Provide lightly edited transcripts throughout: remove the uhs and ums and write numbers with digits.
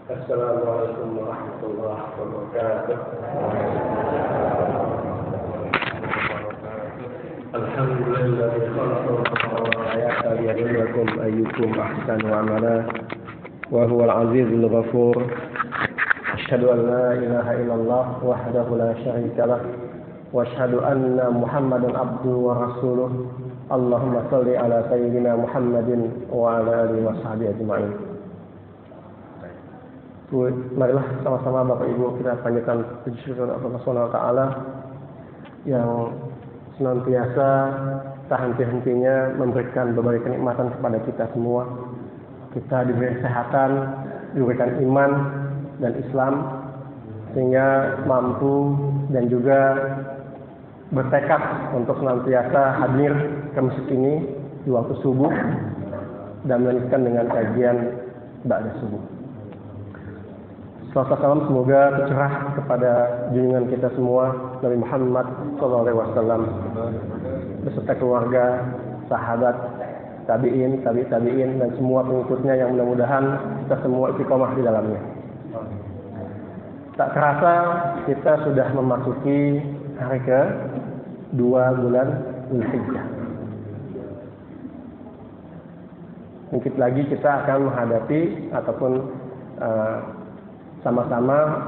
Assalamualaikum warahmatullahi wabarakatuh. Alhamdulillah liyabluwakum ayyukum ahsanu amala wa huwal azizul ghafur. Asyhadu an la ilaha illallah wahdahu la syarika lah wa asyhadu anna Muhammadan abduhu wa rasuluh. Allahumma shalli ala sayyidina Muhammadin wa ala alihi washabihi ajma'in. Marilah sama-sama Bapak Ibu kita panjatkan puji syukur Allah Subhanahu wa taala yang senantiasa tak henti-hentinya memberikan berbagai kenikmatan kepada kita semua. Kita diberi kesehatan, diberikan iman dan Islam sehingga mampu dan juga bertekad untuk senantiasa hadir ke masjid ini di waktu subuh dan melanjutkan dengan kajian ba'da subuh. Salawat salam semoga tercurah kepada junjungan kita semua Nabi Muhammad SAW beserta keluarga, sahabat, tabi'in, tabi'in dan semua pengikutnya yang mudah-mudahan kita semua istiqomah di dalamnya. Tak terasa kita sudah memasuki hari ke-2 bulan Dzulhijjah. Sedikit lagi kita akan menghadapi ataupun sama-sama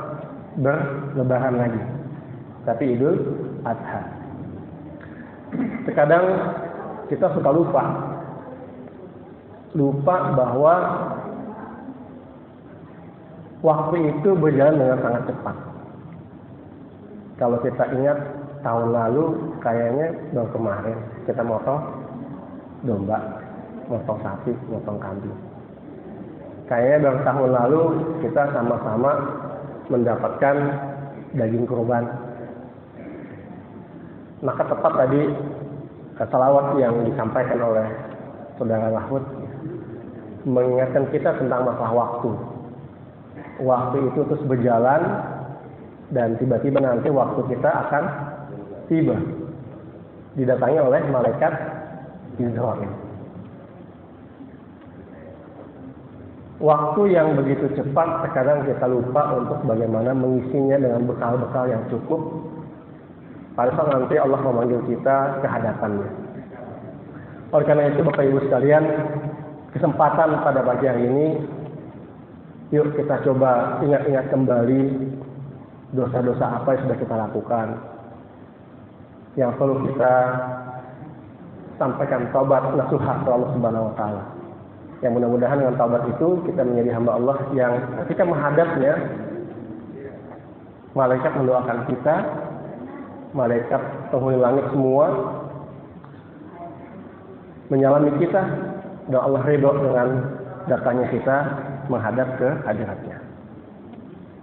berlebaran lagi, tapi Idul Adha. Terkadang kita suka lupa bahwa waktu itu berjalan dengan sangat cepat. Kalau kita ingat tahun lalu, kayaknya baru kemarin kita motong domba, motong sapi, motong kambing. Kayaknya dalam tahun lalu kita sama-sama mendapatkan daging kurban. Maka tepat tadi salawat yang disampaikan oleh Saudara Mahfud mengingatkan kita tentang masalah waktu. Waktu itu terus berjalan dan tiba-tiba nanti waktu kita akan tiba. Didatangi oleh malaikat Israil. Waktu yang begitu cepat, terkadang kita lupa untuk bagaimana mengisinya dengan bekal-bekal yang cukup. Pada saat nanti Allah memanggil kita ke hadapannya. Oleh karena itu, Bapak Ibu sekalian, kesempatan pada pagi hari ini, yuk kita coba ingat-ingat kembali dosa-dosa apa yang sudah kita lakukan, yang perlu kita sampaikan taubat nasuha kepada Allah Subhanahu wa taala. Yang mudah-mudahan dengan taubat itu kita menjadi hamba Allah yang ketika menghadapnya, malaikat mendoakan kita, malaikat penghuni langit semua menyalami kita, dan Allah ridho dengan datangnya kita menghadap ke hadiratnya.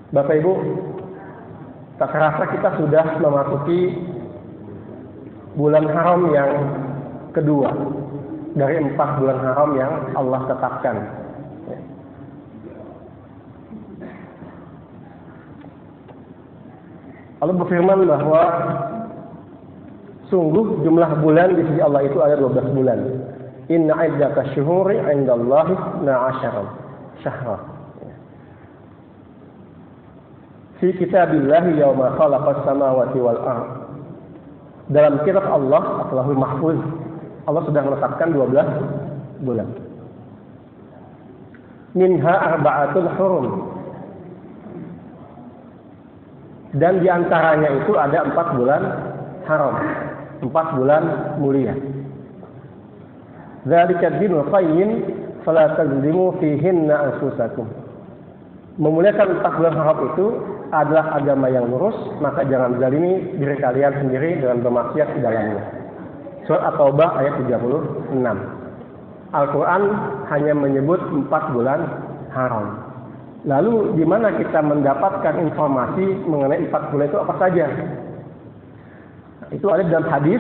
Bapak Ibu, tak terasa kita sudah memasuki bulan haram yang kedua dari 4 bulan haram yang Allah tetapkan. Allah berfirman bahwa sungguh jumlah bulan di sisi Allah itu ada 12 bulan. Inna iddatash syuhuri 'indallahi 12 syahra. Fi kitabillahi yauma khalaqas samawati wal ardh. Dalam kitab Allah, Allahul Mahfuz, Allah sudah menetapkan 12 bulan. Minha arba'atun hurum. Dan diantaranya itu ada 4 bulan haram, 4 bulan mulia. Dzalika ad-dinul qayyim fala tazlimu fihinna anfusakum. Memuliakan 4 bulan haram itu adalah agama yang lurus, maka jangan zalimi diri kalian sendiri dengan bermaksiat di dalamnya. Surat At-Taubah ayat 36. Al-Quran hanya menyebut 4 bulan haram. Lalu di mana kita mendapatkan informasi mengenai 4 bulan itu apa saja? Itu ada dalam hadis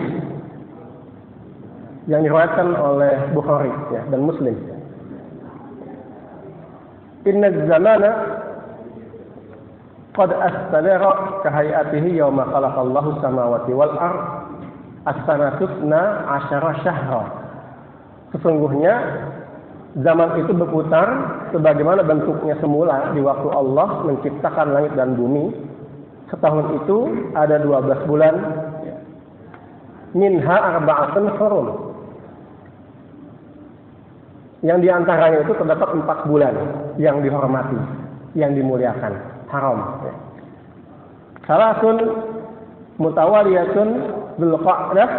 yang diriwayatkan oleh Bukhari dan Muslim. Inna zamana qad astadara kahayatihi yawma khalaqallahu samawati wal ardh as-sanatutna 10 syahra. Sesungguhnya zaman itu berputar sebagaimana bentuknya semula di waktu Allah menciptakan langit dan bumi. Setahun itu ada 12 bulan. Minha arba'atun hurum. Yang diantaranya itu terdapat 4 bulan yang dihormati, yang dimuliakan, haram. Salasun mutawaliyatun Dzulqa'dah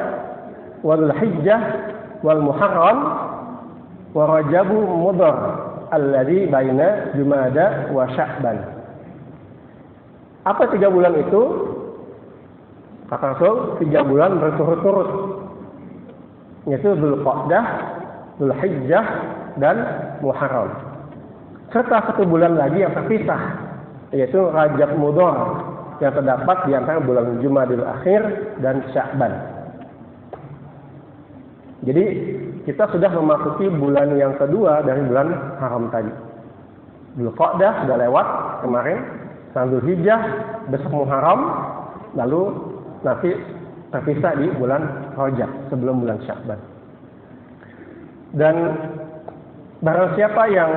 wa Dzulhijjah wal Muharram wa Rajabu Mudhar alladzi baina Jumada wa Sya'ban. Apa 3 bulan itu? Kata Rasul, 3 bulan berturut-turut, yaitu Dzulqa'dah, Dzulhijjah, dan Muharram. Serta 1 bulan lagi yang terpisah, yaitu Rajab Mudhar, yang terdapat di antara bulan Jumadil Akhir dan Sya'ban. Jadi kita sudah memasuki bulan yang kedua dari bulan haram tadi. Dzulqa'dah sudah lewat kemarin, Dzulhijjah, besok Muharram, lalu nanti terpisah di bulan Rajab sebelum bulan Sya'ban. Dan barang siapa yang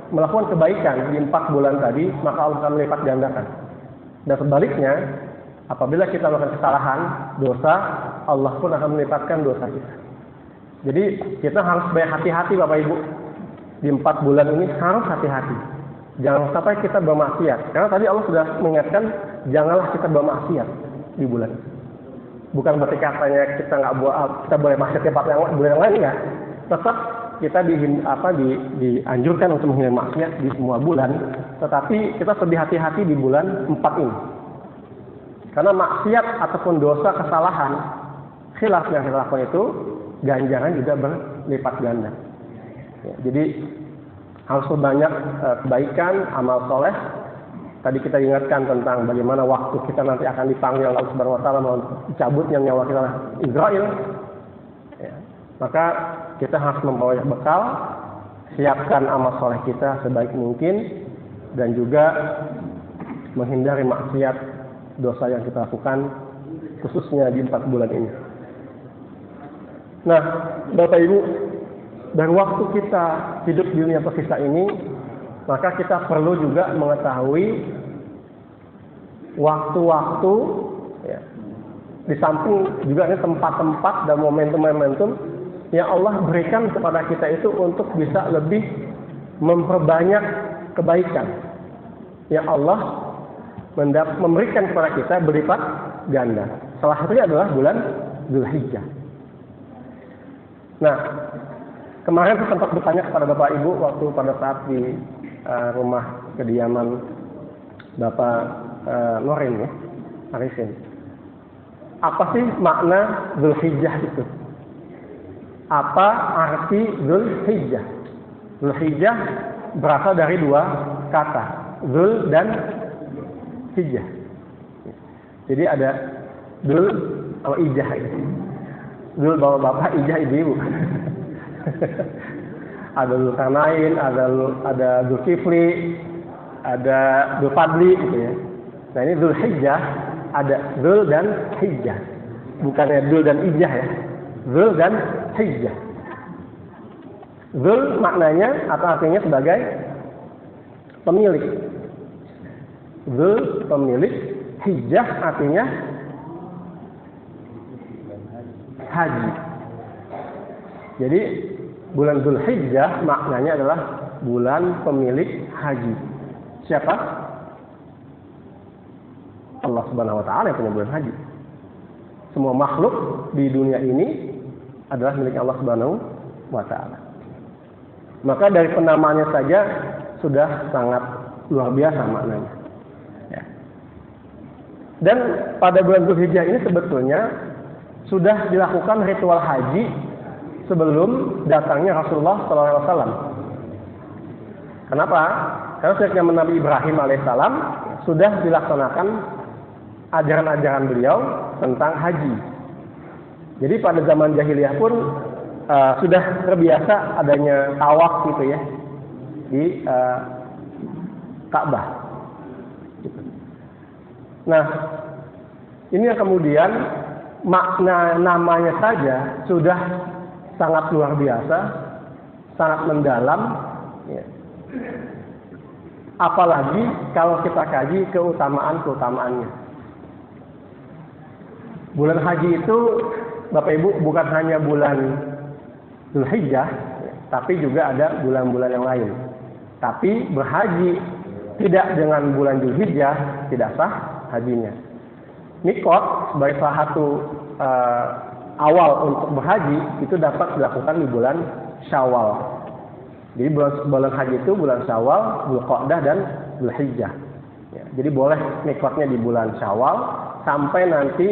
melakukan kebaikan di 4 bulan tadi, maka Allah akan melipat gandakan. Dan sebaliknya, apabila kita melakukan kesalahan, dosa, Allah pun akan melipatkan dosa kita. Jadi kita harus berhati-hati Bapak Ibu. Di 4 bulan ini harus hati-hati. Jangan sampai kita bermaksiat. Karena tadi Allah sudah mengingatkan, janganlah kita bermaksiat di bulan. Bukan berarti katanya kita nggak kita boleh maksiat di bulan yang lain, enggak. Tetap kita dianjurkan untuk menghindari maksiat di semua bulan, tetapi kita lebih hati-hati di bulan 4 ini. Karena maksiat ataupun dosa, kesalahan, khilaf yang kita lakukan itu, ganjaran juga berlipat ganda. Ya, jadi harus banyak kebaikan, amal soleh. Tadi kita ingatkan tentang bagaimana waktu kita nanti akan dipanggil Allah Subhanahu wa taala mencabutnya nyawa kita Israel. Ya, maka kita harus membawa bekal, siapkan amal soleh kita sebaik mungkin, dan juga menghindari maksiat, dosa yang kita lakukan, khususnya di 4 bulan ini. Nah, Bapak Ibu, dari waktu kita hidup di dunia tersisa ini, maka kita perlu juga mengetahui waktu-waktu, ya, di samping juga ini tempat-tempat dan momentum-momentum yang Allah berikan kepada kita itu untuk bisa lebih memperbanyak kebaikan yang Allah memberikan kepada kita berlipat ganda. Salah satunya adalah bulan Dzulhijjah. Nah, kemarin saya sempat bertanya kepada Bapak Ibu waktu pada saat di rumah kediaman Bapak Norin, ya, Arisin. Apa sih makna Dzulhijjah itu? Apa arti Dzulhijjah? Dzulhijjah berasal dari 2 kata, Dzul dan Hijjah. Jadi ada Dzul atau Ijah. Dzul bapak-bapak, Ijah ibu-ibu. Ada Dzulkarnain, ada Dzulkifli, ada Dzulfadli gitu ya. Nah, ini Dzulhijjah, ada Dzul dan Hijjah. Bukannya Dzul dan Ijah ya. Dzul dan Hijjah. Dzul maknanya atau artinya sebagai pemilik. Dzul pemilik, Hijjah artinya haji. Jadi bulan Dzulhijjah maknanya adalah bulan pemilik haji. Siapa? Allah Subhanahu wa taala yang punya bulan haji. Semua makhluk di dunia ini adalah milik Allah Subhanahu wa taala. Maka dari penamaannya saja sudah sangat luar biasa maknanya. Ya. Dan pada bulan Dzulhijjah ini sebetulnya sudah dilakukan ritual haji sebelum datangnya Rasulullah SAW. Kenapa? Karena sejak zaman Nabi Ibrahim alaihissalam sudah dilaksanakan ajaran-ajaran beliau tentang haji. Jadi pada zaman jahiliyah pun sudah terbiasa adanya tawaf gitu ya di Ka'bah. Nah, ini yang kemudian makna namanya saja sudah sangat luar biasa, sangat mendalam, ya. Apalagi kalau kita kaji keutamaan-keutamaannya. Bulan haji itu, Bapak Ibu, bukan hanya bulan Dzulhijjah, tapi juga ada bulan-bulan yang lain. Tapi berhaji tidak dengan bulan Dzulhijjah tidak sah hajinya. Mikot sebagai salah satu awal untuk berhaji itu dapat dilakukan di bulan Syawal. Jadi bulan haji itu bulan Syawal, Dzulqa'dah dan Dzulhijjah. Ya, jadi boleh mikotnya di bulan Syawal sampai nanti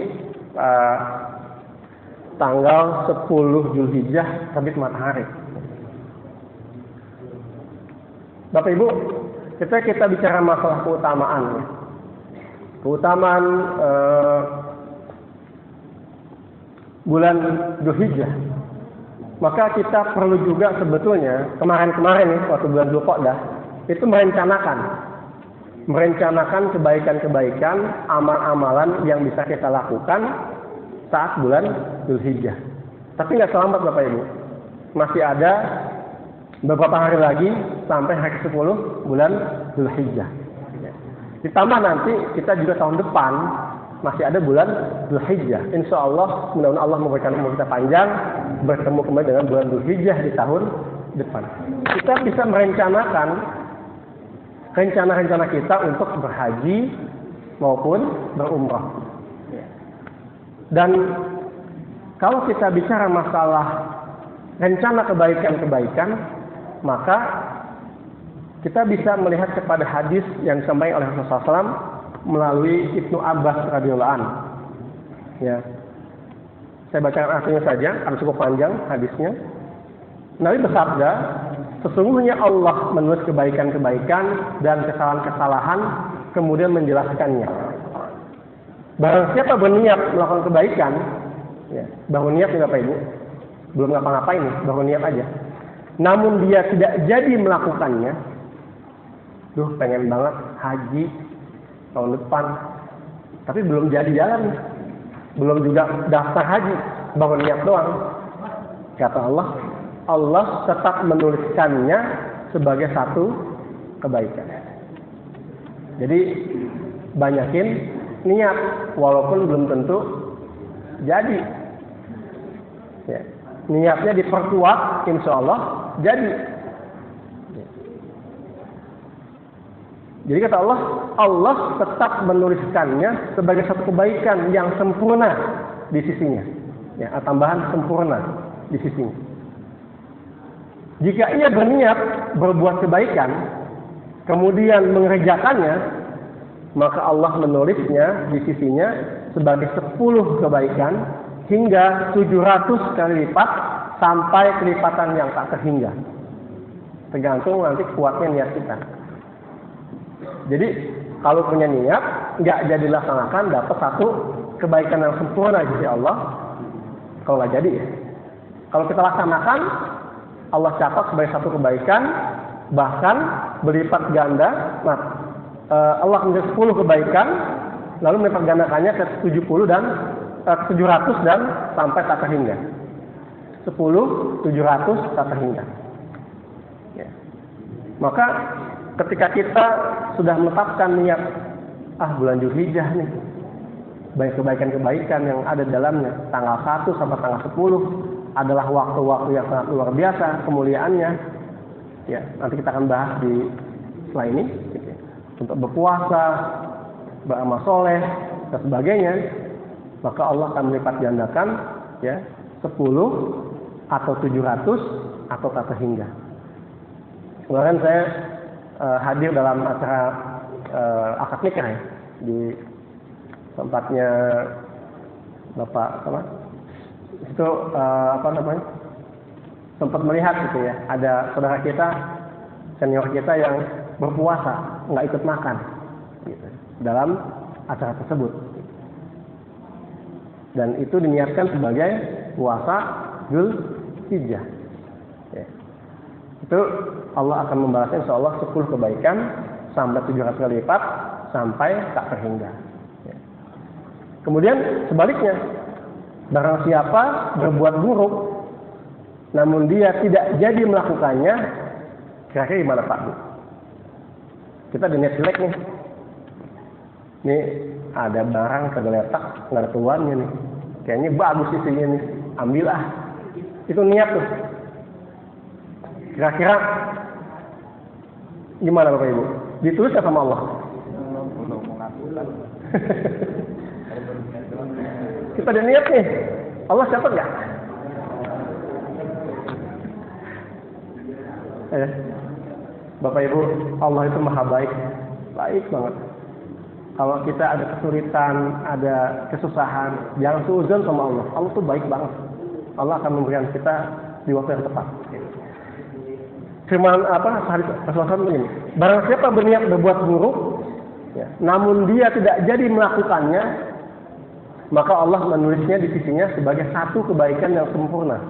tanggal 10 Dzulhijjah terbit matahari. Bapak Ibu, kita bicara masalah keutamaan. Keutamaan bulan Dzulhijjah. Maka kita perlu juga sebetulnya kemarin nih waktu bulan Dzulqa'dah itu merencanakan kebaikan-kebaikan, amal-amalan yang bisa kita lakukan saat bulan Dzulhijjah. Tapi nggak selamat Bapak Ibu. Masih ada beberapa hari lagi sampai hari ke-10 bulan Dzulhijjah. Ditambah nanti kita juga tahun depan masih ada bulan Dzulhijjah. Insya Allah, mudah-mudahan Allah memberikan umur kita panjang, bertemu kembali dengan bulan Dzulhijjah di tahun depan. Kita bisa merencanakan rencana-rencana kita untuk berhaji maupun berumrah. Dan kalau kita bicara masalah rencana kebaikan-kebaikan, maka kita bisa melihat kepada hadis yang disampaikan oleh Rasulullah SAW melalui Ibnu Abbas radhiyallahu anhu. Ya, saya bacakan artinya saja, karena cukup panjang hadisnya. Nabi bersabda, sesungguhnya Allah menulis kebaikan-kebaikan dan kesalahan-kesalahan, kemudian menjelaskannya. Barang siapa berniat melakukan kebaikan, ya, baru niat nih Bapak Ibu, belum ngapa-ngapain nih, baru niat aja. Namun dia tidak jadi melakukannya, pengen banget haji tahun depan, tapi belum jadi jalan, belum juga daftar haji, baru niat doang. Kata Allah, Allah tetap menuliskannya sebagai satu kebaikan. Jadi banyakin niat, walaupun belum tentu jadi. Ya. Niatnya diperkuat, insya Allah jadi. Jadi kata Allah, Allah tetap menuliskannya sebagai satu kebaikan yang sempurna di sisinya. Ya, tambahan sempurna di sisinya. Jika ia berniat berbuat kebaikan, kemudian mengerjakannya, maka Allah menulisnya di sisinya sebagai 10 kebaikan hingga 700 kali lipat sampai kelipatan yang tak terhingga. Tergantung nanti kuatnya niat kita. Jadi kalau punya niat, nggak jadi laksanakan, dapat satu kebaikan yang sempurna di sisi Allah. Kalau nggak jadi ya. Kalau kita laksanakan, Allah catat sebagai satu kebaikan, bahkan berlipat ganda. Nah, Allah menjadi 10 kebaikan, lalu melipat gandakannya ke 70 dan 700 dan sampai tak terhingga. 10, 700, tak terhingga. Ya. Maka ketika kita sudah menetapkan niat, bulan Dzulhijjah nih, baik kebaikan-kebaikan yang ada di dalamnya, tanggal 1 sampai tanggal 10 adalah waktu-waktu yang sangat luar biasa kemuliaannya. Ya, nanti kita akan bahas di setelah ini, gitu ya. Untuk berpuasa, beramal soleh, dan sebagainya, maka Allah akan melipat gandakan, ya, 10 atau 700 atau tak terhingga. Kemarin saya hadir dalam acara akad nikah ya, di tempatnya Bapak itu sempat melihat gitu ya, ada saudara kita, senior kita yang berpuasa nggak ikut makan gitu, dalam acara tersebut, dan itu diniatkan sebagai puasa Dzulhijjah. Ya. Itu Allah akan membalasnya insya Allah 10 kebaikan sampai 700 kali lipat sampai tak terhingga. Ya. Kemudian sebaliknya, barang siapa berbuat buruk namun dia tidak jadi melakukannya, kira-kira gimana Pak Bu? Kita ada niat jelek nih. Nih ada barang kegeletak, nggak ada keluarnya nih. Kayaknya bagus isinya nih, ambil ah. Itu niat tuh. Kira-kira gimana Bapak Ibu? Ditulis ya sama Allah? Kita ada niat nih. Allah catat nggak? Bapak Ibu, Allah itu maha baik. Baik banget. Kalau kita ada kesulitan, ada kesusahan, jangan suudzon sama Allah. Allah tuh baik banget. Allah akan memberikan kita di waktu yang tepat. Firman Rasulullah begini, barang siapa berniat berbuat buruk, ya, namun dia tidak jadi melakukannya, maka Allah menulisnya di sisinya sebagai satu kebaikan yang sempurna.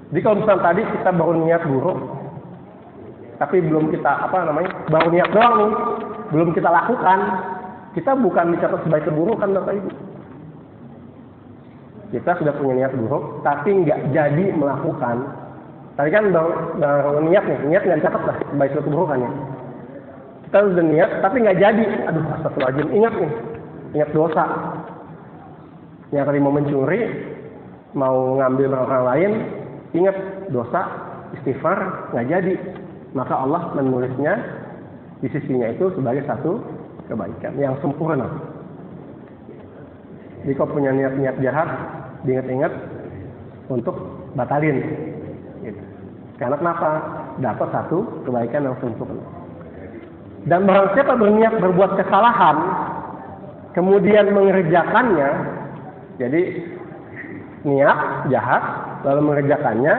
Jadi kalau misalnya tadi kita baru niat buruk, tapi belum kita baru niat doang nih, belum kita lakukan, kita bukan dicatat sebagai keburukan Bapak Ibu. Kita sudah punya niat buruk, tapi nggak jadi melakukan. Tadi kan baru niat nih, niat nggak dicatat lah sebagai suatu keburukannya. Kita sudah niat, tapi nggak jadi. Aduh, astagfirullahaladzim, ingat dosa. Yang tadi mau mencuri, mau ngambil orang lain, ingat dosa, istighfar, nggak jadi. Maka Allah menulisnya di sisinya itu sebagai satu kebaikan yang sempurna. Jadi kalau punya niat-niat jahat, diingat-ingat untuk batalin. Gitu. Karena kenapa? Dapat satu kebaikan yang sempurna. Dan barang siapa berniat berbuat kesalahan, kemudian mengerjakannya, jadi niat jahat lalu mengerjakannya,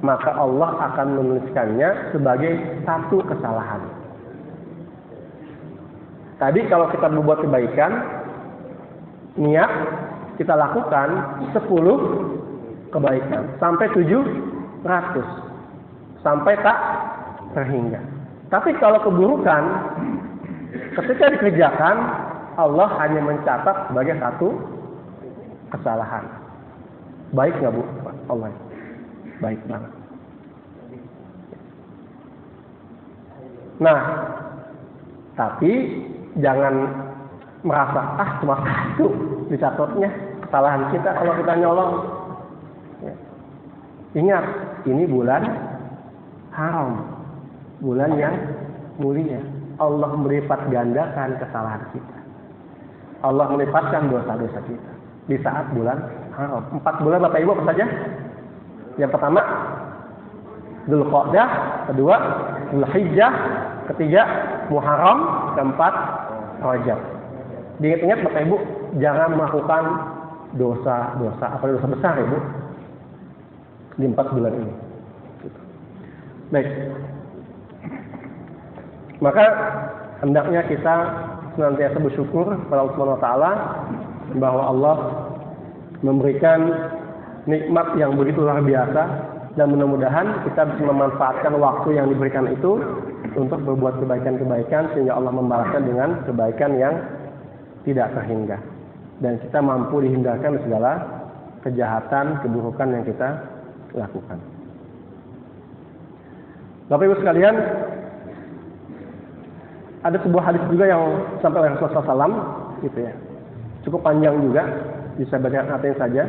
maka Allah akan menuliskannya sebagai satu kesalahan. Tadi kalau kita berbuat kebaikan, niat kita lakukan 10 kebaikan sampai 700, sampai tak terhingga. Tapi kalau keburukan, ketika dikerjakan, Allah hanya mencatat sebagai satu kesalahan. Baik nggak Bu? Allah baik banget. Nah, tapi jangan merasa cuma satu dicatatnya kesalahan kita kalau kita nyolong. Ya. Ingat, ini bulan haram, bulan yang mulia. Allah melipat gandakan kesalahan kita. Allah melipatkan dosa-dosa kita di saat bulan haram. 4 bulan Bapak Ibu apa saja? Yang pertama Dzulqa'dah, kedua Dzulhijjah, ketiga Muharram, keempat Rajab. Diingat-ingat Bapak Ibu, jangan melakukan dosa-dosa, apalagi dosa besar Ibu, di 4 bulan ini. Baik. Maka hendaknya kita senantiasa bersyukur kepada Allah Subhanahu wa taala bahwa Allah memberikan nikmat yang begitu luar biasa, dan mudah-mudahan kita bisa memanfaatkan waktu yang diberikan itu untuk berbuat kebaikan-kebaikan sehingga Allah membalasnya dengan kebaikan yang tidak terhingga, dan kita mampu dihindarkan dari segala kejahatan, keburukan yang kita lakukan. Bapak Ibu sekalian, ada sebuah hadis juga yang sampai oleh Rasulullah SAW, gitu ya, cukup panjang juga, bisa baca artinya saja.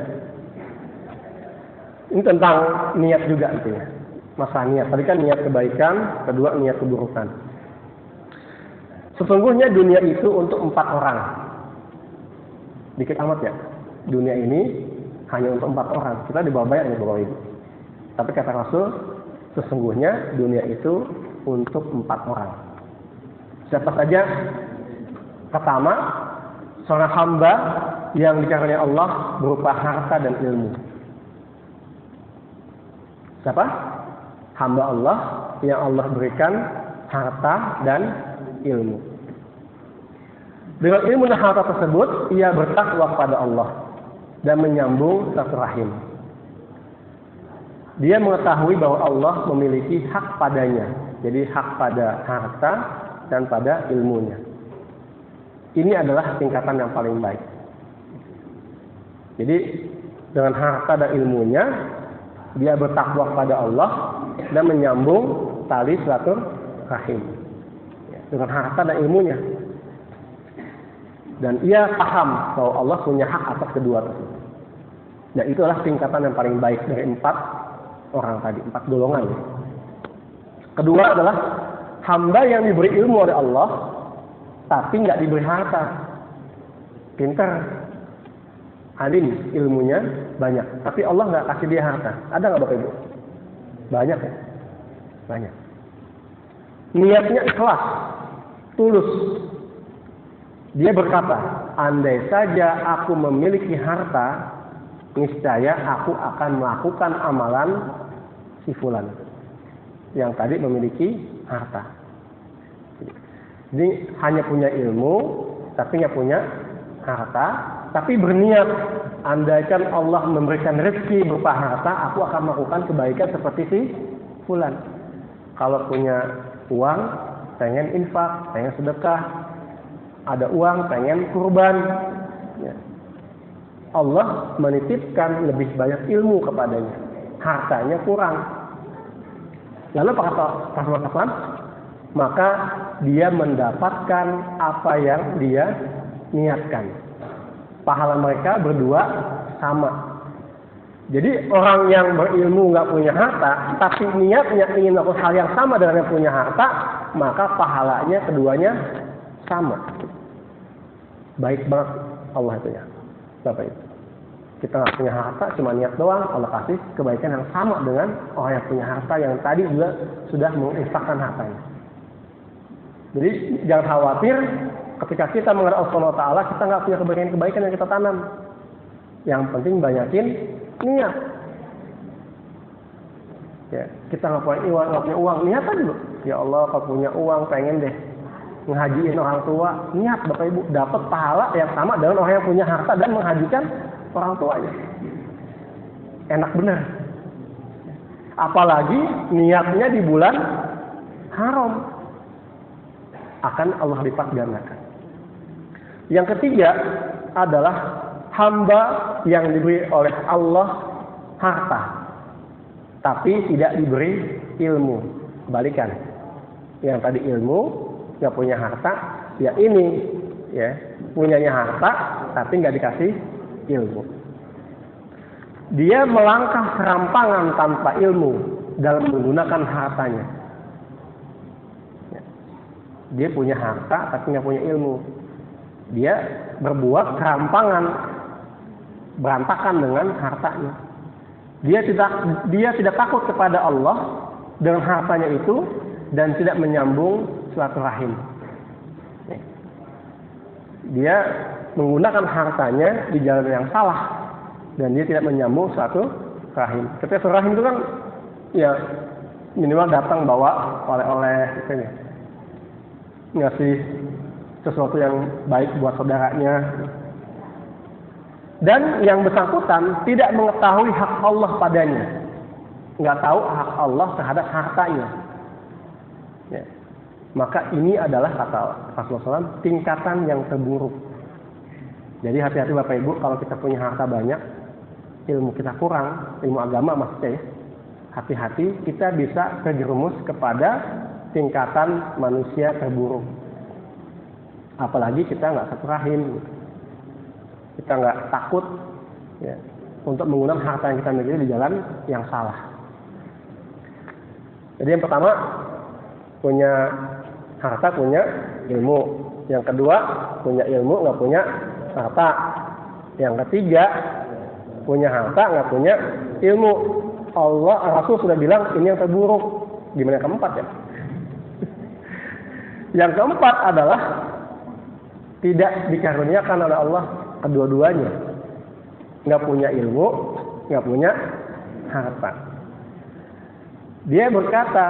Ini tentang niat juga, gitu ya, masalah niat. Tadi kan niat kebaikan, kedua niat keburukan. Sesungguhnya dunia itu untuk 4 orang. Dikit amat ya. Dunia ini hanya untuk 4 orang. Kita di bawah bayar nih Bapak Ibu. Tapi kata Rasul, sesungguhnya dunia itu untuk 4 orang. Siapa saja? Pertama, seorang hamba yang dikaruniai Allah berupa harta dan ilmu. Siapa? Hamba Allah yang Allah berikan harta dan ilmu. Dengan ilmu dan harta tersebut, ia bertakwa kepada Allah dan menyambung silaturahim. Dia mengetahui bahwa Allah memiliki hak padanya, jadi hak pada harta dan pada ilmunya. Ini adalah tingkatan yang paling baik. Jadi dengan harta dan ilmunya, dia bertakwa kepada Allah dan menyambung tali silaturahim. Ya. dengan harta dan ilmunya. Dan ia paham bahwa Allah punya hak atas kedua tersebut. Dan itulah tingkatan yang paling baik dari 4 orang tadi, 4 golongan. Kedua adalah hamba yang diberi ilmu oleh Allah, tapi nggak diberi harta. Pintar, alim, ilmunya banyak, tapi Allah nggak kasih dia harta. Ada nggak Bapak Ibu? Banyak ya? Banyak. Niatnya ikhlas, tulus. Dia berkata, andai saja aku memiliki harta, niscaya aku akan melakukan amalan si fulan yang tadi memiliki harta. Jadi hanya punya ilmu, tapi nggak punya harta, tapi berniat, andaikan Allah memberikan rezeki berupa harta, aku akan melakukan kebaikan seperti si fulan. Kalau punya uang, pengen infak, pengen sedekah. Ada uang, pengen kurban. Ya. Allah menitipkan lebih banyak ilmu kepadanya. Hartanya kurang. Lalu apa kata Rasulullah? Maka dia mendapatkan apa yang dia niatkan. Pahala mereka berdua sama. Jadi orang yang berilmu nggak punya harta, tapi niatnya ingin melakukan hal yang sama dengan yang punya harta, maka pahalanya keduanya sama. Baik banget Allah itu ya, Bapak Ibu. Kita nggak punya harta, cuma niat doang, Allah kasih kebaikan yang sama dengan orang yang punya harta yang tadi juga sudah menginfakkan hartanya. Jadi jangan khawatir ketika kita mengenal Allah Subhanahu wa taala, kita nggak punya kebaikan-kebaikan yang kita tanam. Yang penting banyakin niat. Ya, kita nggak punya uang, niat aja dulu. Ya Allah, kalau punya uang pengen deh menghajiin orang tua, niat Bapak Ibu, dapat pahala yang sama dengan orang yang punya harta dan menghajikan orang tuanya. Enak benar. Apalagi niatnya di bulan haram, akan Allah lipat gandakan. Yang ketiga adalah hamba yang diberi oleh Allah harta, tapi tidak diberi ilmu. Balikan. Yang tadi ilmu, nggak punya harta, ya ini ya punyanya harta tapi nggak dikasih ilmu. Dia melangkah serampangan tanpa ilmu dalam menggunakan hartanya. Dia punya harta tapi nggak punya ilmu. Dia berbuat serampangan, berantakan dengan hartanya. Dia tidak takut kepada Allah dengan hartanya itu dan tidak menyambung silaturahim. Dia menggunakan hartanya di jalan yang salah dan dia tidak menyambung suatu rahim. Ketika rahim itu kan ya minimal datang bawa oleh-oleh gitu ya. Ngasih sesuatu yang baik buat saudaranya. Dan yang bersangkutan tidak mengetahui hak Allah padanya. Nggak tahu hak Allah terhadap hartanya. Ya. Maka ini adalah kata Rasulullah SAW tingkatan yang terburuk. Jadi hati-hati Bapak Ibu, kalau kita punya harta banyak, ilmu kita kurang, ilmu agama maksudnya ya, hati-hati kita bisa terjerumus kepada tingkatan manusia terburuk. Apalagi kita nggak satu rahim, kita nggak takut ya, untuk menggunakan harta yang kita miliki di jalan yang salah. Jadi yang pertama, punya harta, punya ilmu. Yang kedua, punya ilmu, nggak punya harta. Yang ketiga, punya harta, nggak punya ilmu. Allah, Rasul sudah bilang ini yang terburuk. Gimana yang keempat ya? Yang keempat adalah tidak dikaruniakan oleh Allah kedua-duanya. Nggak punya ilmu, nggak punya harta. Dia berkata,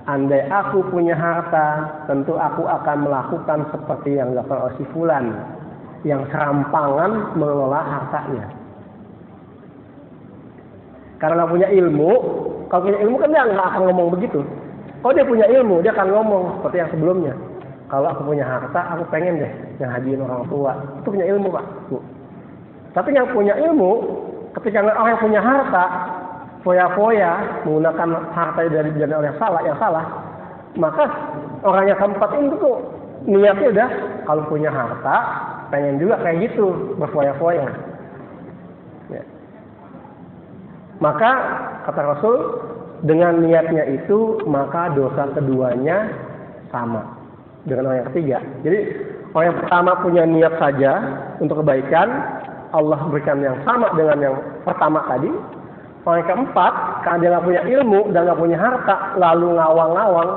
andai aku punya harta, tentu aku akan melakukan seperti yang dilakukan oleh si fulan, yang serampangan mengelola hartanya. Karena nggak punya ilmu, kalau punya ilmu kan dia nggak akan ngomong begitu. Kalau dia punya ilmu, dia akan ngomong seperti yang sebelumnya. Kalau aku punya harta, aku pengen deh yang hajiin orang tua. Itu punya ilmu Pak, Bu. Tapi yang punya ilmu, ketika orang yang punya harta, foya-foya menggunakan harta dari jalan yang salah, maka orang yang keempat ini tuh niatnya udah kalau punya harta pengen juga kayak gitu berfoya-foya. Ya. Maka kata Rasul, dengan niatnya itu maka dosa keduanya sama dengan orang yang ketiga. Jadi orang yang pertama punya niat saja untuk kebaikan, Allah berikan yang sama dengan yang pertama tadi. Orang yang keempat, karena dia nggak punya ilmu dan nggak punya harta, lalu ngawang-ngawang,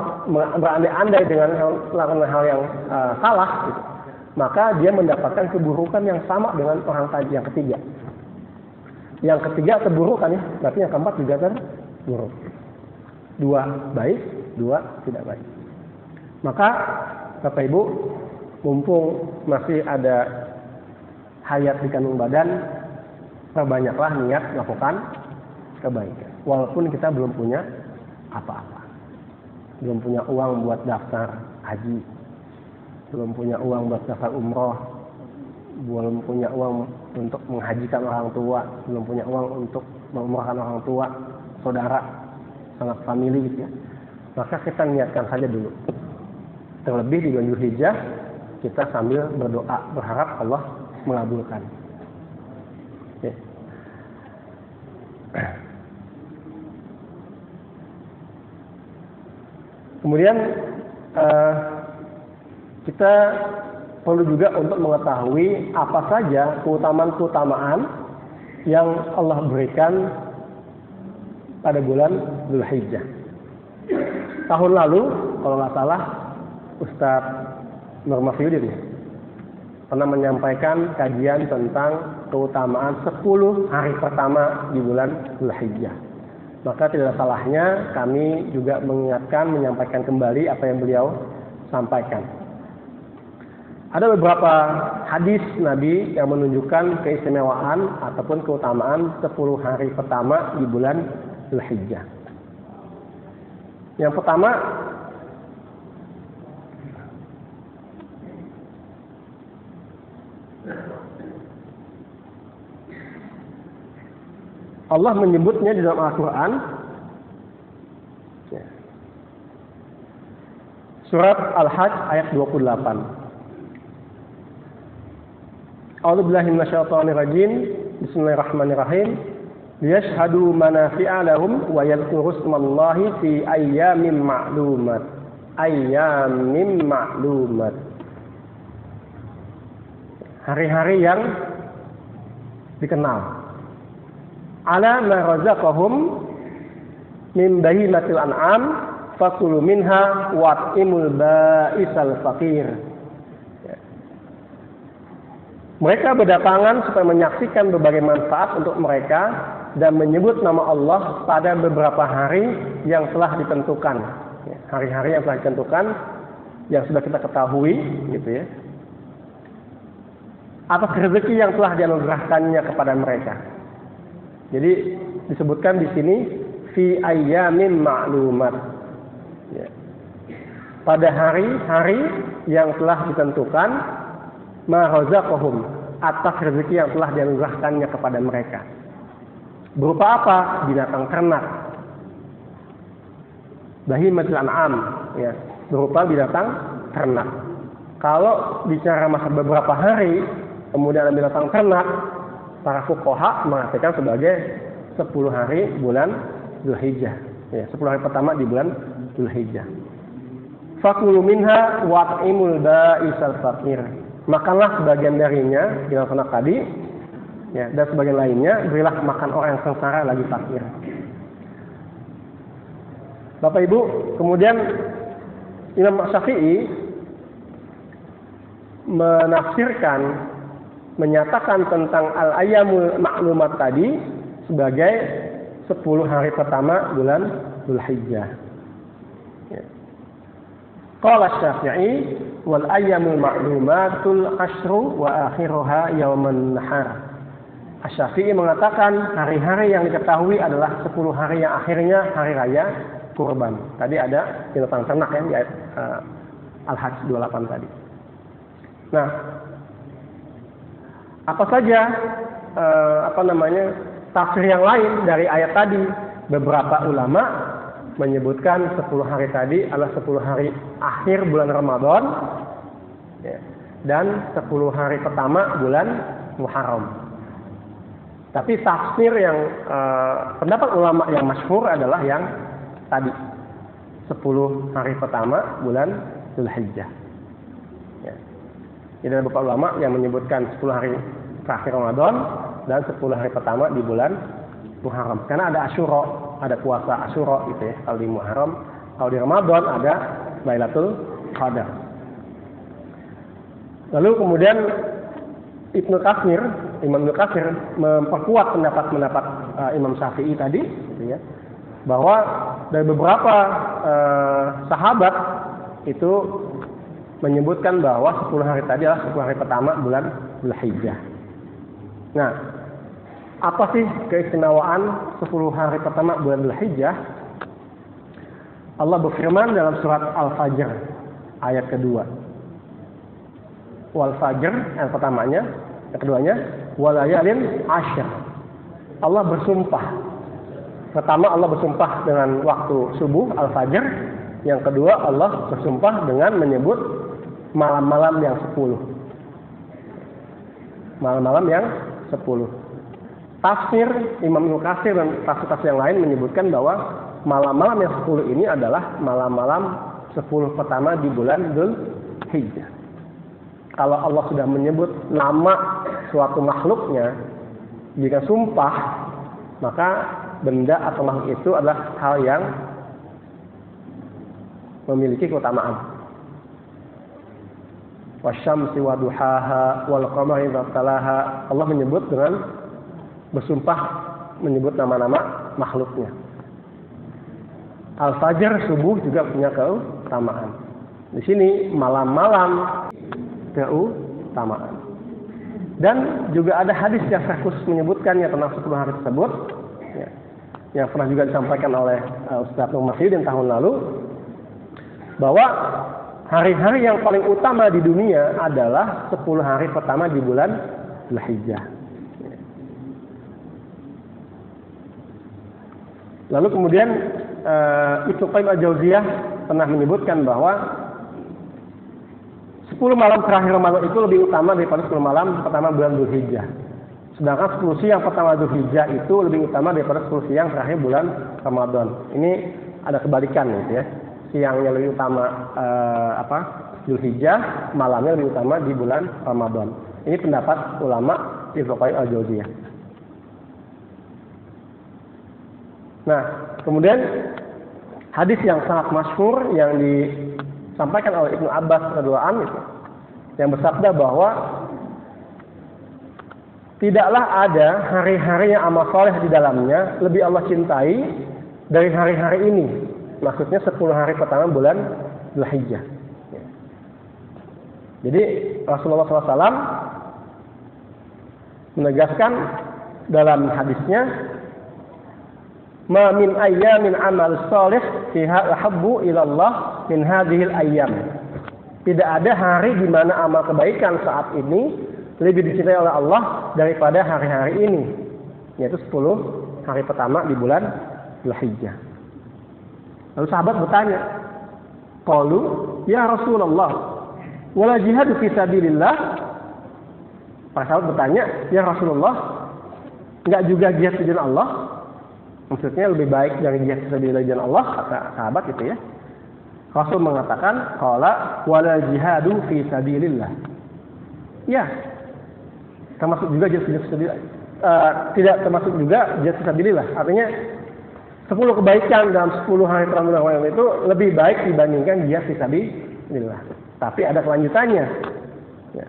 berandai-andai dengan melakukan hal yang salah, gitu. Maka dia mendapatkan keburukan yang sama dengan orang tadi yang ketiga. Yang ketiga keburukan ya, berarti yang keempat juga terburuk. Dua baik, dua tidak baik. Maka Bapak Ibu, mumpung masih ada hayat di kandung badan, perbanyaklah niat melakukan kebaikan. Walaupun kita belum punya apa-apa. Belum punya uang buat daftar haji. Belum punya uang buat daftar umroh. Belum punya uang untuk menghajikan orang tua. Belum punya uang untuk mengumrahkan orang tua, saudara, sanak famili gitu ya. Maka kita niatkan saja dulu. Terlebih di bulan Dzulhijjah, kita sambil berdoa, berharap Allah mengabulkan. Okay. Kemudian kita perlu juga untuk mengetahui apa saja keutamaan-keutamaan yang Allah berikan pada bulan Dzulhijjah. Tahun lalu, kalau nggak salah, Ustadz Nur Mafyudin pernah menyampaikan kajian tentang keutamaan 10 hari pertama di bulan Dzulhijjah. Maka tidak salahnya kami juga mengingatkan, menyampaikan kembali apa yang beliau sampaikan. Ada beberapa hadis Nabi yang menunjukkan keistimewaan ataupun keutamaan 10 hari pertama di bulan Dzulhijjah. Yang pertama, Allah menyebutnya di dalam Al-Quran, surat Al-Hajj ayat 28. A'udzubillahi minasyaitonirrajim. Bismillahirrahmanirrahim. Liyashhadu manafi'a lahum wa yadhkuru ismallahi fi ayyamin ma'lumat. Ayyamin ma'lumat. Hari-hari yang dikenal. Ala ma razaqahum min bahimatil an'am fakulu minha wa'imul ba'isal faqir. Mereka berdatangan supaya menyaksikan berbagai manfaat untuk mereka dan menyebut nama Allah pada beberapa hari yang telah ditentukan. Hari-hari yang telah ditentukan yang sudah kita ketahui, gitu ya. Atas rezeki yang telah dianugerahkannya kepada mereka. Jadi disebutkan di sini fi ayyamin ma'lumat. Ya. Pada hari-hari yang telah ditentukan, ma razaqahum, atas rezeki yang telah dianugerahkannya kepada mereka. Berupa apa? Binatang ternak. Bahimatul an'am, ya, berupa binatang ternak. Kalau bicara masa beberapa hari, kemudian ada binatang ternak, para fuqaha mengatakan sebagai 10 hari bulan Dzulhijjah. Ya, 10 hari pertama di bulan Dzulhijjah. Fakulu minha wa'imul ba'isal faqir. Makanlah sebagian darinya, binatang ternak tadi, ya, dan sebagian lainnya berilah makan orang yang sengsara lagi fakir. Bapak Ibu, kemudian Imam Syafi'i menafsirkan, menyatakan tentang al-ayyamul ma'lumat tadi sebagai 10 hari pertama bulan Dzulhijjah. Ya. Qala Syafi'i wal ayyamul ma'lumatul asyru wa akhiruha yaumun nahar. Asy-Syafi'i mengatakan hari-hari yang diketahui adalah 10 hari yang akhirnya hari raya kurban. Tadi ada binatang ternak ya di ayat Al-Hajj 28 tadi. Nah, apa saja tafsir yang lain dari ayat tadi? Beberapa ulama menyebutkan 10 hari tadi adalah 10 hari akhir bulan Ramadan, ya, dan 10 hari pertama bulan Muharram. Tapi tafsir yang pendapat ulama yang masyhur adalah yang tadi 10 hari pertama bulan Dzulhijjah. Ya. Jadi ada beberapa ulama yang menyebutkan 10 hari terakhir Ramadan dan 10 hari pertama di bulan Muharram. Karena ada Asyura, ada puasa Asyura gitu ya. Kalau di Muharram, kalau di Ramadan ada Lailatul Qadar. Lalu kemudian Imam Ibnu Katsir memperkuat pendapat Imam Syafi'i tadi, gitu ya, bahwa dari beberapa sahabat itu menyebutkan bahwa 10 hari tadi adalah 10 hari pertama bulan Dzulhijjah. Nah, apa sih keistimewaan 10 hari pertama bulan Dzulhijjah? Allah berfirman dalam surat Al-Fajr ayat kedua. Wal Fajr yang pertamanya, yang keduanya walayalin ashr. Allah bersumpah. Pertama Allah bersumpah dengan waktu subuh Al-Fajr, yang kedua Allah bersumpah dengan menyebut malam-malam yang 10. Malam-malam yang 10. Tafsir Imam Ibnu Katsir dan tafsir-tafsir yang lain menyebutkan bahwa malam-malam yang 10 ini adalah malam-malam 10 pertama di bulan Dzulhijjah. Kalau Allah sudah menyebut nama suatu makhluknya, jika sumpah, maka benda atau makhluk itu adalah hal yang memiliki keutamaan. Wasyamsi waduhaha wal qamari idza talaha. Allah menyebut dengan bersumpah menyebut nama-nama makhluknya. Al-Fajr subuh juga punya keutamaan. Di sini malam-malam keutamaan. Dan juga ada hadis yang khusus menyebutkannya tentang 10 hari tersebut, ya, yang pernah juga disampaikan oleh Ustaz Nur Mahyudin tahun lalu, bahwa hari-hari yang paling utama di dunia adalah 10 hari pertama di bulan Dzulhijjah. Lalu kemudian Ibnu Qayyim Al-Jauziyah pernah menyebutkan bahwa 10 malam terakhir Ramadan itu lebih utama daripada 10 malam pertama bulan Dzulhijjah. Sedangkan 10 siang pertama Dzulhijjah itu lebih utama daripada 10 siang terakhir bulan Ramadan. Ini ada kebalikan gitu ya. Siangnya lebih utama Dzulhijjah, malamnya lebih utama di bulan Ramadan. Ini pendapat ulama Ibnu Qayyim Al-Jauziyah. Nah, kemudian hadis yang sangat masyhur yang disampaikan oleh Ibnu Abbas radhiyallahu anhu itu, yang bersabda bahwa tidaklah ada hari-hari yang amal soleh di dalamnya lebih Allah cintai dari hari-hari ini. Maksudnya 10 hari pertama bulan Dzulhijjah. Jadi Rasulullah SAW menegaskan dalam hadisnya, ma min ayyamin amal salih fiha ahabbu ila Allah min hadhil ayyam. Tidak ada hari di mana amal kebaikan saat ini lebih dicintai oleh Allah daripada hari-hari ini, yaitu 10 hari pertama di bulan Dzulhijjah. Lalu sahabat bertanya, qalu ya Rasulullah wala jihad fi sabilillah. Para sahabat bertanya, ya Rasulullah, enggak juga jihad fi jalan Allah? Maksudnya lebih baik dari jihad fisabilillah jalan Allah, kata sahabat itu ya. Rasul mengatakan, qala wala jihadu fi sabilillah. Ya. Termasuk juga jihad fisabilillah. Tidak termasuk juga jihad fisabilillah. Artinya 10 kebaikan dalam 10 hari Ramadan itu lebih baik dibandingkan jihad fisabilillah. Tapi ada kelanjutannya. Ya.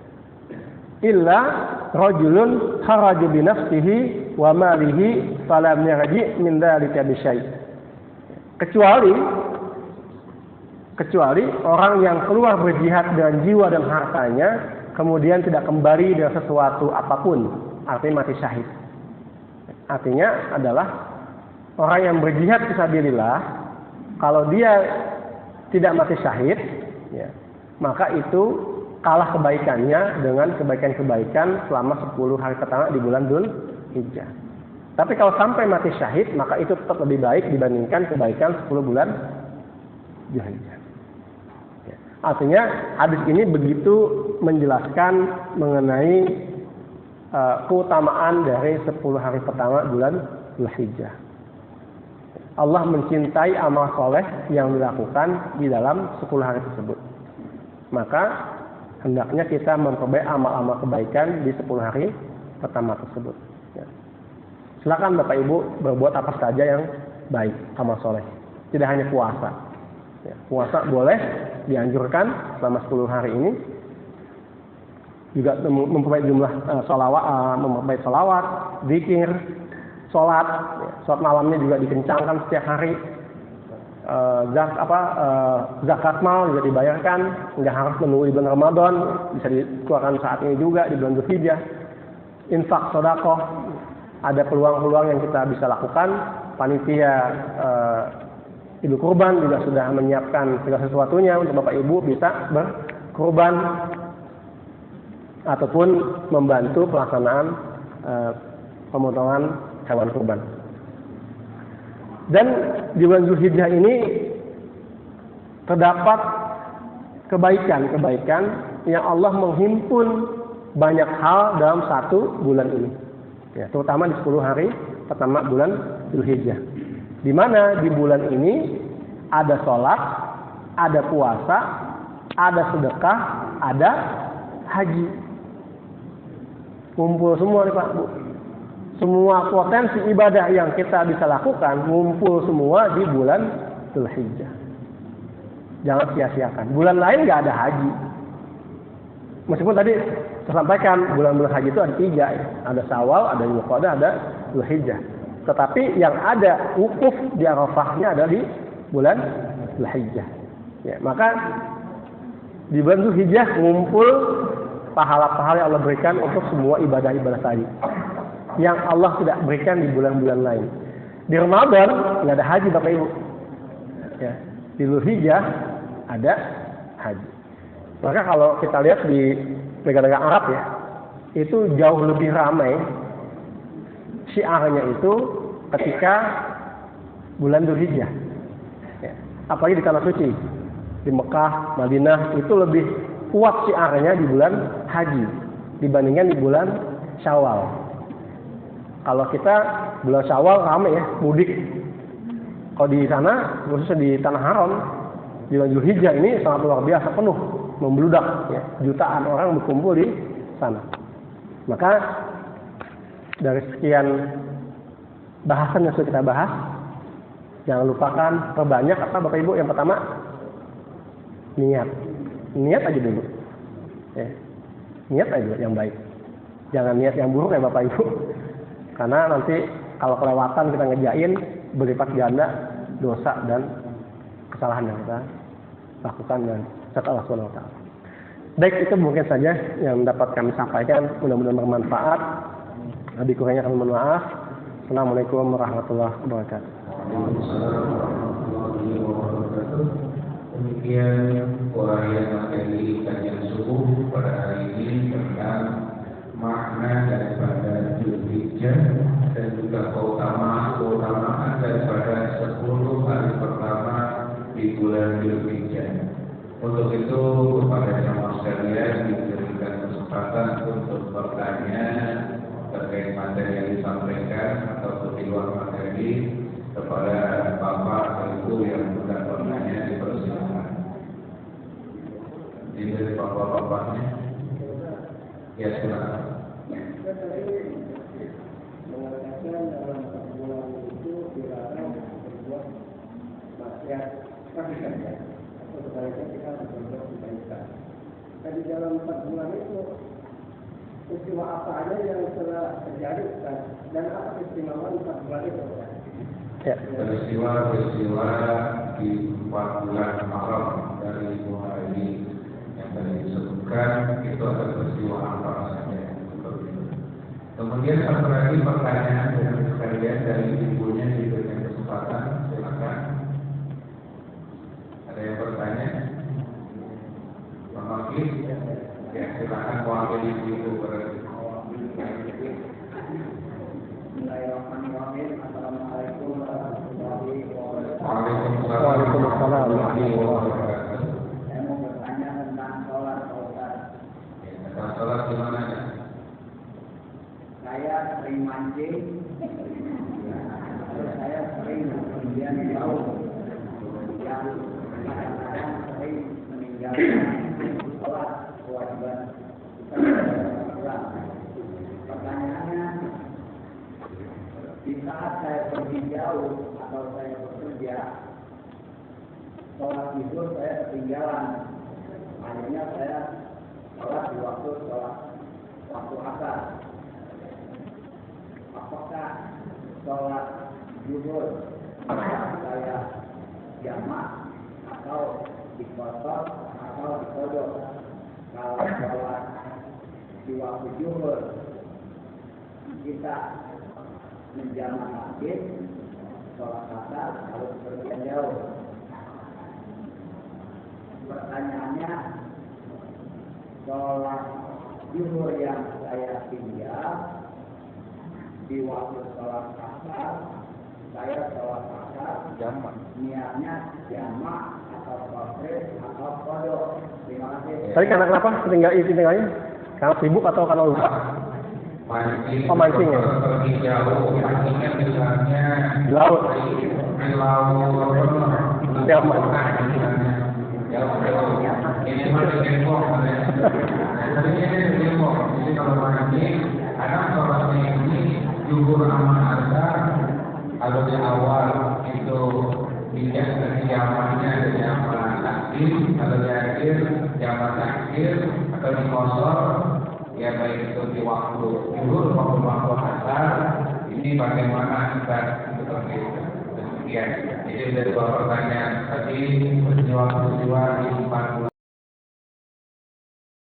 Illa rajulun kharaja bi nafsihi wa malihi falam yarji min dzalika bi syai'. Kecuali orang yang keluar berjihad dengan jiwa dan hartanya kemudian tidak kembali dengan sesuatu apapun, artinya mati syahid. Artinya adalah orang yang berjihad fisabilillah, kalau dia tidak mati syahid, ya, maka itu kalah kebaikannya dengan kebaikan-kebaikan selama 10 hari pertama di bulan Dzulhijjah. Tapi kalau sampai mati syahid, maka itu tetap lebih baik dibandingkan kebaikan 10 bulan Dzulhijjah. Ya. Artinya hadis ini begitu menjelaskan mengenai keutamaan dari 10 hari pertama bulan Dzulhijjah. Allah mencintai amal soleh yang dilakukan di dalam 10 hari tersebut. Maka hendaknya kita memperbaiki amal-amal kebaikan di 10 hari pertama tersebut. Ya. Silakan Bapak Ibu berbuat apa saja yang baik, amal soleh. Tidak hanya puasa. Ya, puasa boleh dianjurkan selama 10 hari ini. Juga memperbaiki jumlah memperbaiki salawat, zikir, sholat. Ya, sholat malamnya juga dikencangkan setiap hari. Zakat mal juga dibayarkan, nggak harus menunggu di bulan Ramadan, bisa dikeluarkan saat ini juga di bulan Dzulhijjah. Infak, sedekah, ada peluang-peluang yang kita bisa lakukan. Panitia Idul Kurban juga sudah menyiapkan segala sesuatunya untuk Bapak Ibu bisa berkurban ataupun membantu pelaksanaan pemotongan hewan kurban. Dan di bulan Dzulhijjah ini terdapat kebaikan-kebaikan yang Allah menghimpun banyak hal dalam satu bulan ini. Ya, terutama di 10 hari pertama bulan Dzulhijjah. Di mana di bulan ini ada sholat, ada puasa, ada sedekah, ada haji. Kumpul semua nih Pak Bu. Semua potensi ibadah yang kita bisa lakukan ngumpul semua di bulan Dzulhijjah. Jangan sia-siakan. Bulan lain nggak ada haji. Meskipun tadi saya sampaikan bulan-bulan haji itu ada 3, ya. Ada Syawal, ada Dzulqa'dah, ada Dzulhijjah. Tetapi yang ada wukuf di Arafahnya ada di bulan Dzulhijjah. Ya, maka di bulan Dzulhijjah ngumpul pahala-pahala yang Allah berikan untuk semua ibadah-ibadah tadi. Yang Allah tidak berikan di bulan-bulan lain. Di Ramadan nggak ada haji Bapak Ibu. Ya, di Dzulhijjah ada haji. Maka kalau kita lihat di negara-negara Arab ya, itu jauh lebih ramai syiarnya itu ketika bulan Dzulhijjah. Ya, apalagi di tanah suci, di Mekah, Madinah itu lebih kuat syiarnya di bulan haji dibandingkan di bulan Syawal. Kalau kita bulan Syawal ramai ya, mudik. Kalau di sana, khususnya di Tanah Haram, di bulan Dzulhijjah ini sangat luar biasa penuh, membludak. Ya. Jutaan orang berkumpul di sana. Maka dari sekian bahasan yang sudah kita bahas, jangan lupakan perbanyak apa Bapak Ibu. Yang pertama, niat. Niat aja dulu. Ya. Niat aja yang baik. Jangan niat yang buruk ya Bapak Ibu. Karena nanti kalau kelewatan kita ngejain berlipat ganda dosa dan kesalahan yang kita lakukan dan serta Allah Subhanahu wa taala. Baik, itu mungkin saja yang dapat kami sampaikan, mudah-mudahan bermanfaat. Lebih kurangnya kami mohon maaf. Assalamualaikum warahmatullahi wabarakatuh. Demikian uraian materi kajian subuh pada hari ini tentang makna daripada Dzulhijjah dan juga keutamaan daripada 10 hari pertama di bulan Dzulhijjah. Untuk itu kepada jamaah sekalian diberikan kesempatan untuk bertanya terkait materi yang disampaikan atau di luar materi kepada Bapak atau Ibu yang sudah bertanya dipersilakan. Ini dari bapak-bapaknya. Ya silakan. Mengatakan dalam bulan itu dilarang berbuat maksiat kebaikan ya, atau sebaliknya kita berbuat kebaikan. Dan di dalam 4 bulan itu peristiwa apa aja yang telah terjadi dan apa keistimewaan 4 bulan itu? Ya. Peristiwa di 4 bulan Maret dari mulai yang tadi disebutkan itu ada peristiwa apa saja. Kemudian satu lagi pertanyaan dari sekalian dari ibunya diberikan kesempatan, silakan. Ada yang bertanya? Mewakili? Ya silakan mewakili ibu berarti. Bismillahirrahmanirrahim. Assalamualaikum warahmatullahi wabarakatuh. Waalaikumsalam warahmatullahi wabarakatuh. Saya mau bertanya tentang sholat Ustaz. Tentang sholat gimana ya? Saya sering mancing, saya sering kemudian jauh, yang kadang-kadang sering meninggalkan sholat kewajiban. Pertanyaannya, di saat saya pergi jauh atau saya bekerja, sholat tidur saya ketinggalan. Akhirnya saya sholat di waktu asar. Apakah sholat zuhur saya jamak atau dipotong atau dikodok? Kalau sholat di waktu zuhur kita menjamak maghrib, sholat asar harus pergi jauh. Pertanyaannya, sholat zuhur yang saya tinggal di waktu sholat asar, saya sholat asar Jamak. niatnya jamak atau qasr atau qadha. Terima kasih. Tadi karena kenapa tinggalnya? Karena sibuk atau karena lupa? Mancing. Oh, mancing ya? Pergi jauh, mancingnya misalnya Di laut. di laut. Tiap malam. Jauh. Ini masih depok. Jadi ini depok. Jadi kalau mancing, kadang sholatnya ini zuhur sama asar. Kalau di awal itu tidak dari jamannya dari jaman takdir, kalau di akhir jaman takdir atau di kosor, ya baik itu di waktu zuhur maupun waktu asar. Ini bagaimana kita seperti itu. Demikian. Jadi dari dua pertanyaan tadi peristiwa di 4 bulan